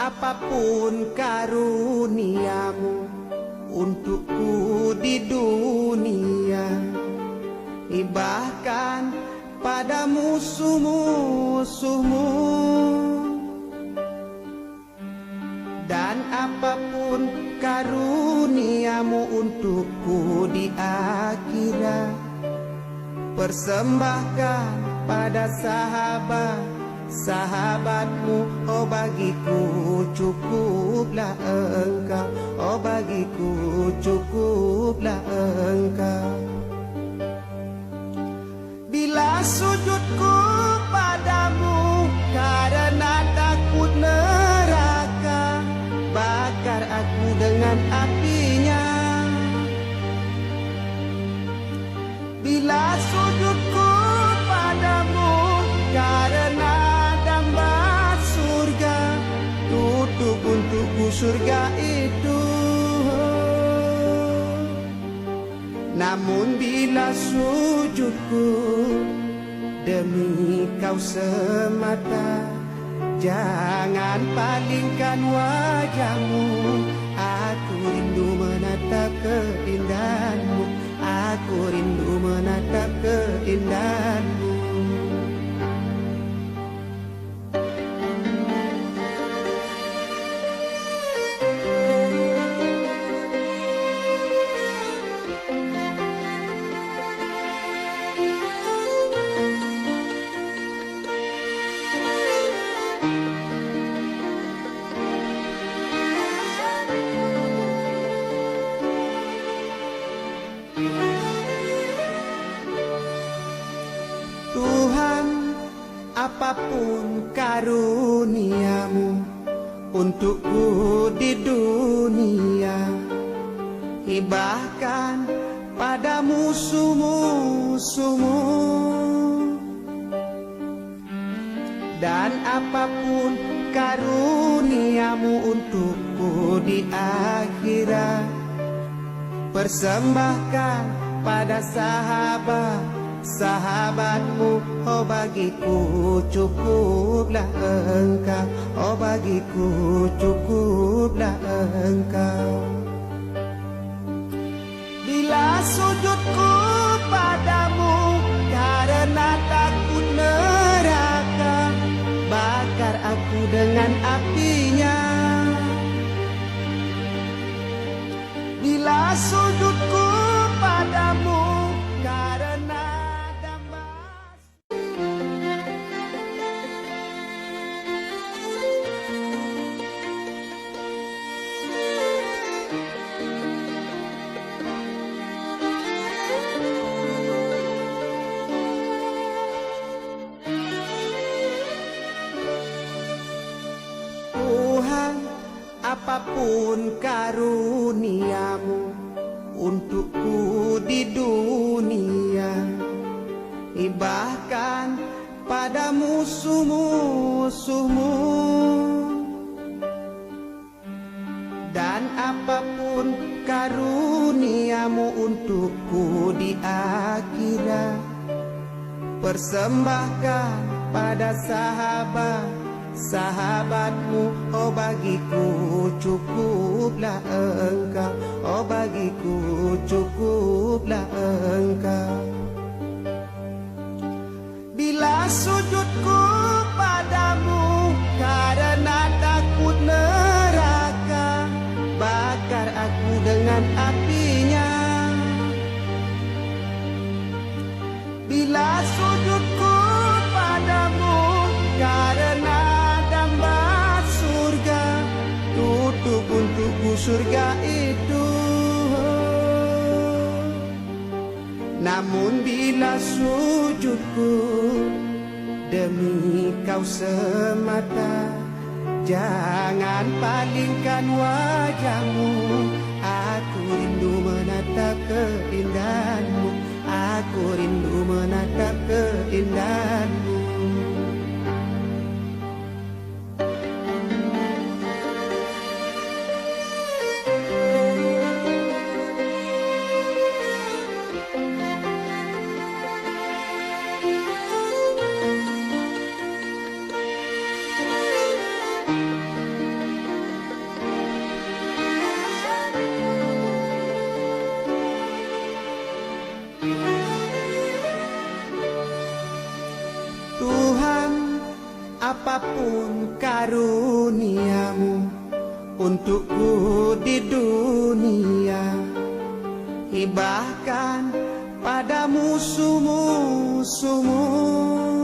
apapun karuniamu untukku di dunia, bahkan pada musuh-musuhmu. Dan apapun karuniamu untukku di akhirat, persembahkan pada sahabatmu. Oh bagiku cukuplah engkau, oh bagiku cukuplah engkau. Bila sujudku padamu karena takut neraka, bakar aku dengan apinya. Bila sujudku padamu karena damba surga, tutup untukku surga itu. Namun bila sujudku demi kau semata, jangan palingkan wajahmu. Aku rindu menatap keindahanmu, aku rindu menatap keindahanmu. Tuhan, apapun karuniamu untukku di dunia, bahkan pada musuh-musuhmu. Dan apapun karuniamu untukku di akhirat, persembahkan pada sahabatmu. Oh bagiku cukuplah engkau, oh bagiku cukuplah engkau. Bila sujudku padamu karena takut neraka, bakar aku dengan apinya. Bila sujudku padamu karena damba. Tuhan, apapun karuniamu untukku di dunia, bahkan pada musuh-musuhmu. Dan apapun karuniamu untukku di akhirat, persembahkan pada sahabatmu. Oh bagiku cukuplah engkau, oh bagiku cukuplah engkau. Bila sujudku padamu karena takut neraka, bakar aku dengan apinya. Bila sujudku padamu karena damba surga, tutup untukku surga itu. Namun bila sujudku demi kau semata, jangan palingkan wajahmu. Aku rindu menatap keindahanmu, aku rindu menatap keindahanmu. Tuhan, apapun karuniamu untukku di dunia, hibahkan pada musuh-musuhmu.